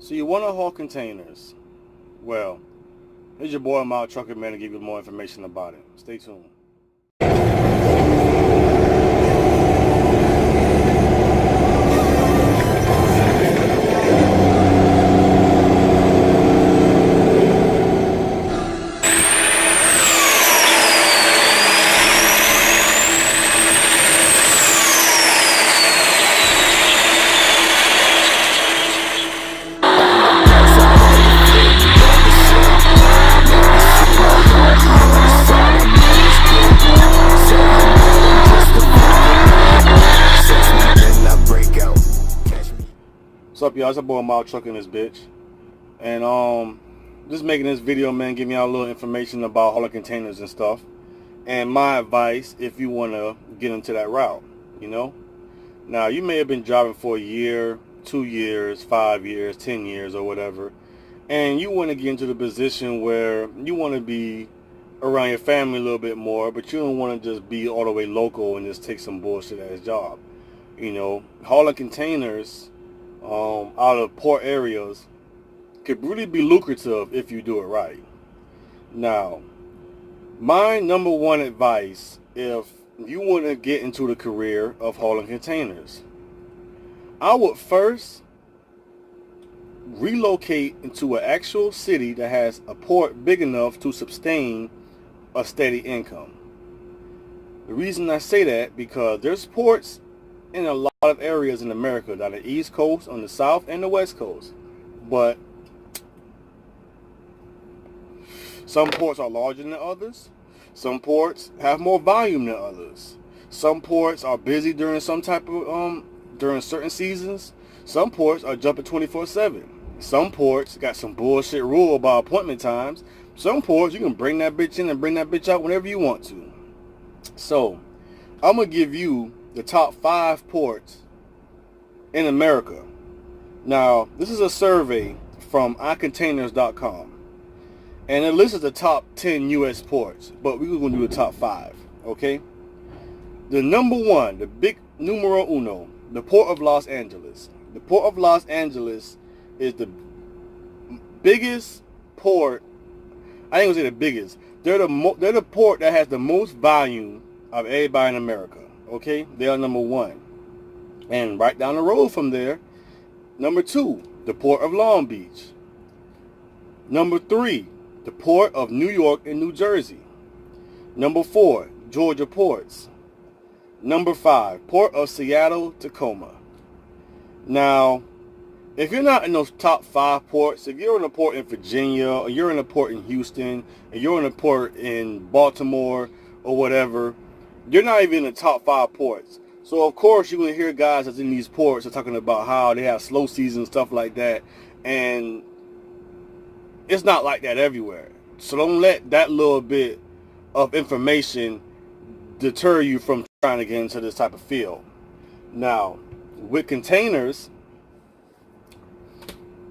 So you want to haul containers. Well, here's your boy Mild Trucker Man to give you more information about it. Stay tuned. What's up, y'all? It's your boy Mild Trucker in this bitch. And just making this video, man, giving y'all a little information about hauling containers and stuff. And my advice if you want to get into that route, you know. Now, you may have been driving for a year, 2 years, 5 years, 10 years, or whatever. And you want to get into the position where you want to be around your family a little bit more, but you don't want to just be all the way local and just take some bullshit ass job. You know, hauling containers out of port areas could really be lucrative if you do it right. Now, my number one advice if you want to get into the career of hauling containers, I would first relocate into an actual city that has a port big enough to sustain a steady income. The reason I say that because there's ports in a lot of areas in America, down the East Coast, on the South, and the West Coast. But some ports are larger than others. Some ports have more volume than others. Some ports are busy during some type of during certain seasons. Some ports are jumping 24/7. Some ports got some bullshit rule about appointment times. Some ports you can bring that bitch in and bring that bitch out whenever you want to. So I'm gonna give you the top 5 ports in America. Now, this is a survey from icontainers.com, and it lists the top 10 U.S. ports, but we're going to do the top 5, okay? The number 1, the big numero uno, the Port of Los Angeles. The Port of Los Angeles is the biggest port. I ain't going to say the biggest. They're the port that has the most volume of everybody in America. Okay, they are number 1. And right down the road from there, number 2, the Port of Long Beach. Number 3, the Port of New York and New Jersey. Number 4, Georgia ports. Number 5, Port of Seattle, Tacoma. Now, if you're not in those top 5 ports, if you're in a port in Virginia, or you're in a port in Houston, or you're in a port in Baltimore, or whatever, you're not even in the top 5 ports. So of course you're going to hear guys that's in these ports are talking about how they have slow season, stuff like that. And it's not like that everywhere. So don't let that little bit of information deter you from trying to get into this type of field. Now, with containers,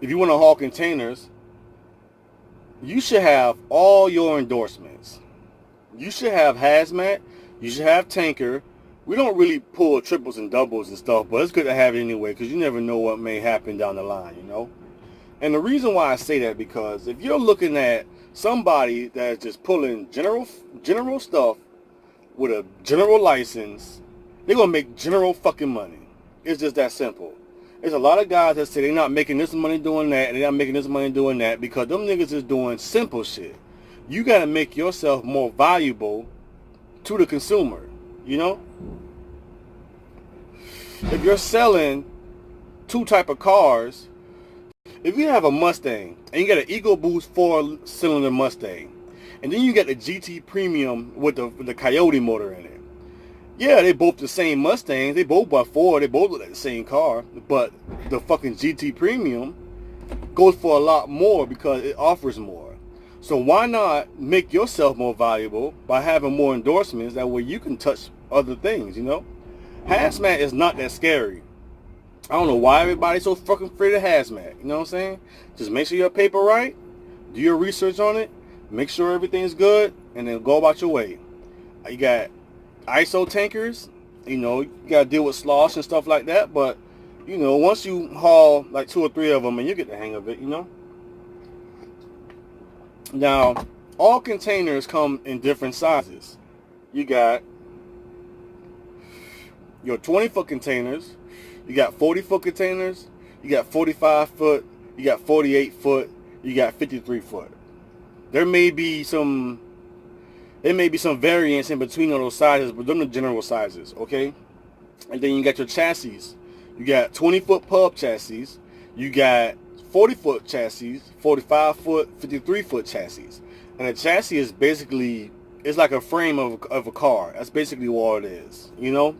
if you want to haul containers, you should have all your endorsements. You should have hazmat. You should have tanker. We don't really pull triples and doubles and stuff, but it's good to have it anyway because you never know what may happen down the line, you know? And the reason why I say that because if you're looking at somebody that's just pulling general stuff with a general license, they're going to make general fucking money. It's just that simple. There's a lot of guys that say they're not making this money doing that and they're not making this money doing that because them niggas is doing simple shit. You got to make yourself more valuable to the consumer, you know? If you're selling 2 type of cars, if you have a Mustang and you got an EcoBoost 4-cylinder Mustang, and then you got the GT Premium with the Coyote motor in it. Yeah, they both the same Mustangs. They both by 4. They both look like the same car, but the fucking GT Premium goes for a lot more because it offers more. So why not make yourself more valuable by having more endorsements? That way you can touch other things, you know? Hazmat is not that scary. I don't know why everybody's so fucking afraid of hazmat. You know what I'm saying? Just make sure your paper right. Do your research on it. Make sure everything's good. And then go about your way. You got ISO tankers. You know, you got to deal with slosh and stuff like that. But You know, once you haul like 2 or 3 of them, and you get the hang of it, you know. Now, all containers come in different sizes. You got your 20-foot containers, you got 40-foot containers, you got 45-foot, you got 48-foot, you got 53-foot. There may be some variance in between all those sizes, but those are the general sizes, okay? And then you got your chassis. You got 20-foot pub chassis, you got 40-foot chassis, 45-foot, 53-foot chassis. And a chassis is basically, it's like a frame of a car. That's basically what it is, you know?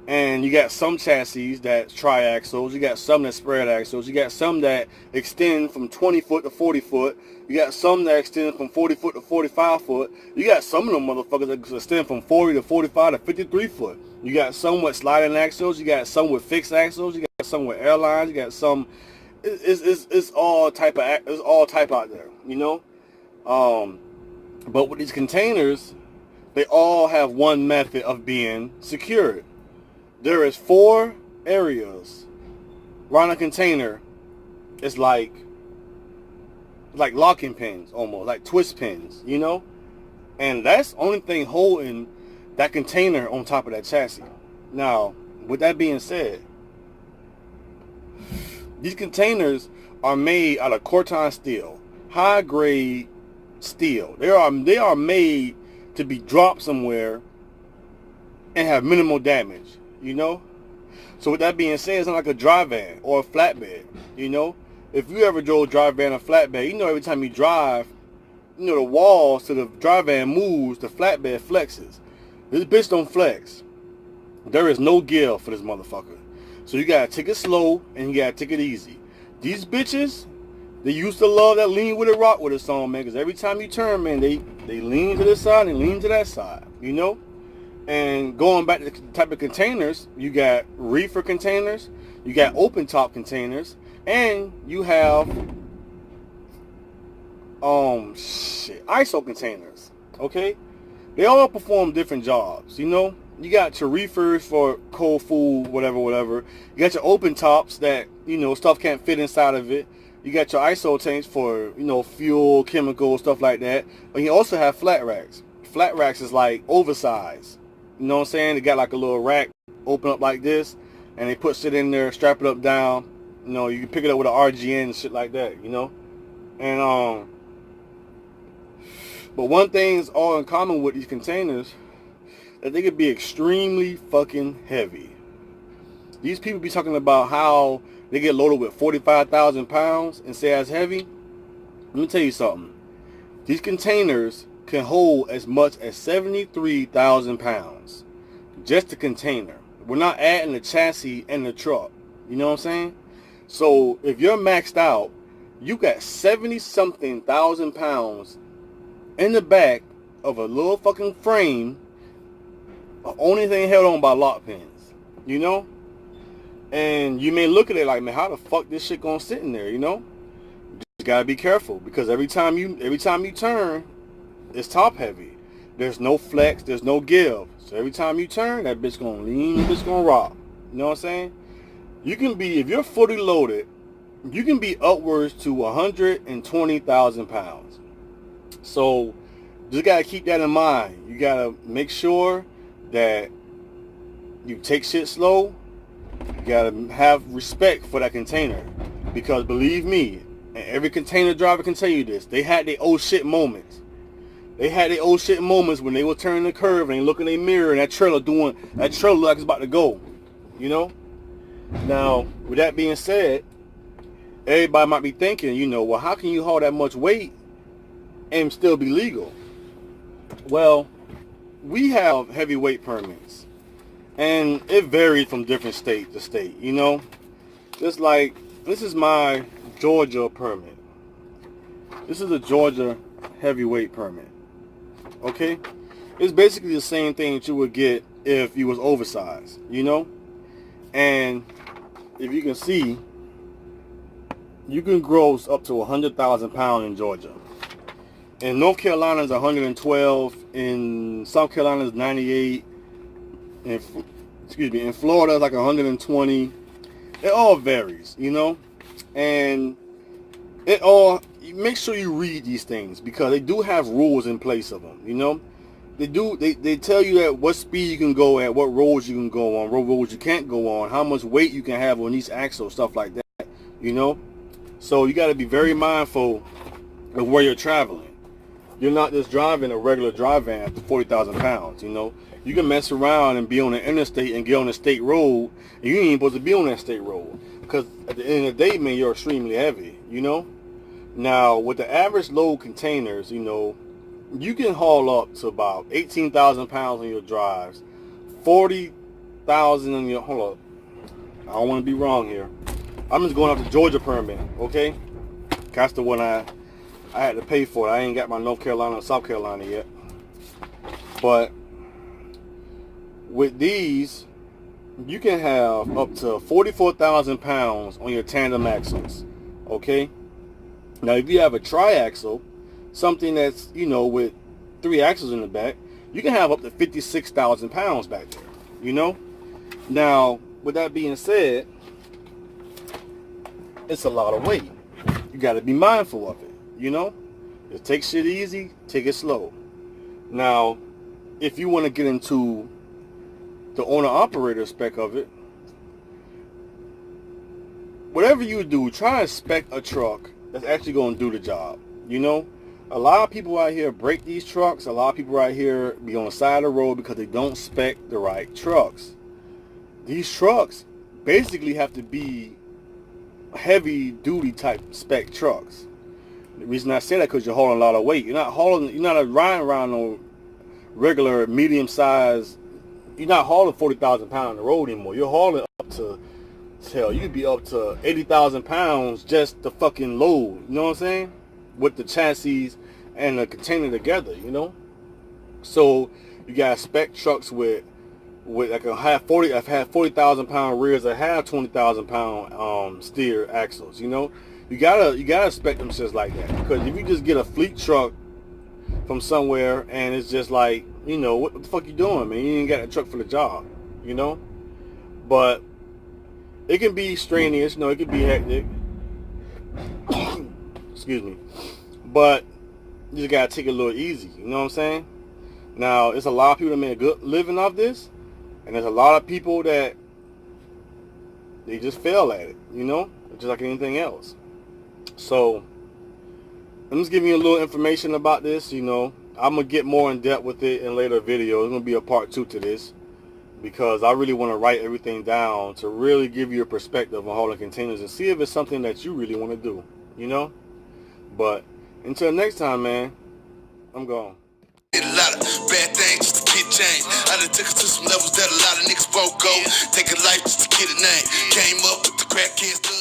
And you got some chassis that's triaxles, you got some that spread axles, you got some that extend from 20 foot to 40 foot, you got some that extend from 40 foot to 45 foot, you got some of them motherfuckers that extend from 40 to 45 to 53 foot. You got some with sliding axles, you got some with fixed axles, you got some with airlines, you got some, it's all type out there, you know? But with these containers, they all have one method of being secured. There is 4 areas around a container. It's like locking pins, almost like twist pins, you know. And that's the only thing holding that container on top of that chassis. Now, with that being said, these containers are made out of Corton steel, high grade steel. They are made to be dropped somewhere and have minimal damage. You know, so with that being said, it's not like a dry van or a flatbed. You know, if you ever drove a dry van or flatbed, you know every time you drive, you know the walls to the dry van moves, the flatbed flexes. This bitch don't flex. There is no give for this motherfucker. So you gotta take it slow and you gotta take it easy. These bitches, they used to love that lean with it, rock with it song, man. Because every time you turn, man, they lean to this side and lean to that side. You know. And going back to the type of containers, you got reefer containers, you got open top containers, and you have ISO containers. Okay, they all perform different jobs. You know, you got your reefers for cold food, whatever. You got your open tops that, you know, stuff can't fit inside of it. You got your ISO tanks for, you know, fuel, chemicals, stuff like that. But you also have flat racks. Flat racks is like oversized. You know what I'm saying? They got like a little rack open up like this, and they put shit in there, strap it up down. You know, you can pick it up with an RGN and shit like that, you know? And, but one thing's all in common with these containers, that they could be extremely fucking heavy. These people be talking about how they get loaded with 45,000 pounds and say it's heavy. Let me tell you something. These containers can hold as much as 73,000 pounds. Just the container. We're not adding the chassis and the truck. You know what I'm saying? So if you're maxed out, you got 70-something thousand pounds in the back of a little fucking frame, the only thing held on by lock pins. You know? And you may look at it like, man, how the fuck this shit gonna sit in there, you know? You just gotta be careful, because every time you turn, it's top heavy. There's no flex, there's no give. So every time you turn, that bitch gonna lean, that bitch gonna rock. You know what I'm saying? You can be, if you're fully loaded, you can be upwards to 120,000 pounds. So just gotta keep that in mind. You gotta make sure that you take shit slow. You gotta have respect for that container. Because believe me, and every container driver can tell you this, they had their oh shit moments. They had their old shit moments when they were turning the curve and they look in their mirror and that trailer look like it's about to go. You know? Now, with that being said, everybody might be thinking, you know, well, how can you haul that much weight and still be legal? Well, we have heavyweight permits. And it varies from different state to state, you know? Just like, this is my Georgia permit. This is a Georgia heavyweight permit. Okay, it's basically the same thing that you would get if you was oversized, you know. And if you can see, you can gross up to 100,000 pounds in Georgia. In North Carolina is 112. In South Carolina is 98. In Florida is like 120. It all varies, you know, and it all. Make sure you read these things because they do have rules in place of them. You know, they tell you that what speed you can go at, what roads you can go on, what roads you can't go on, how much weight you can have on each axle, stuff like that. You know, so you got to be very mindful of where you're traveling. You're not just driving a regular drive van after 40,000 pounds, you know. You can mess around and be on the interstate and get on the state road, and you ain't supposed to be on that state road. Because at the end of the day, man, you're extremely heavy, you know. Now, with the average load containers, you know, you can haul up to about 18,000 pounds on your drives, 40,000 on your, hold up, I don't want to be wrong here. I'm just going off the Georgia permit, okay? That's the one I had to pay for it. I ain't got my North Carolina or South Carolina yet. But with these, you can have up to 44,000 pounds on your tandem axles. Okay? Now, if you have a triaxle, something that's, you know, with 3 axles in the back, you can have up to 56,000 pounds back there. You know? Now, with that being said, it's a lot of weight. You got to be mindful of it. You know, just take shit easy, take it slow. Now, if you want to get into the owner-operator spec of it, whatever you do, try and spec a truck that's actually going to do the job. You know, a lot of people out here break these trucks. A lot of people out here be on the side of the road because they don't spec the right trucks. These trucks basically have to be heavy-duty type spec trucks. The reason I say that because you're hauling a lot of weight. You're not riding around on regular medium size. You're not hauling 40,000 pounds on the road anymore. You're hauling up to, hell, you'd be up to 80,000 pounds just the fucking load. You know what I'm saying? With the chassis and the container together, you know? So you got spec trucks with like I've had 40,000 pound rears that have 20,000 pound steer axles, you know? You gotta spec them shits like that, because if you just get a fleet truck from somewhere and it's just like, you know, what the fuck you doing, man? You ain't got a truck for the job, you know. But it can be strenuous, you know, it can be hectic. Excuse me, but you just gotta take it a little easy. You know what I'm saying? Now, there's a lot of people that make a good living off this, and there's a lot of people that they just fail at it. You know, just like anything else. So I'm just giving you a little information about this. You know, I'm gonna get more in depth with it in later videos. It's gonna be a part 2 to this, because I really want to write everything down to really give you a perspective on hauling containers and see if it's something that you really want to do. You know, but until next time, man, I'm gone. A lot of bad things just to get changed. I done took it to some levels that a lot of niggas won't go. Taking life just to get a name. Came up with the crack kids.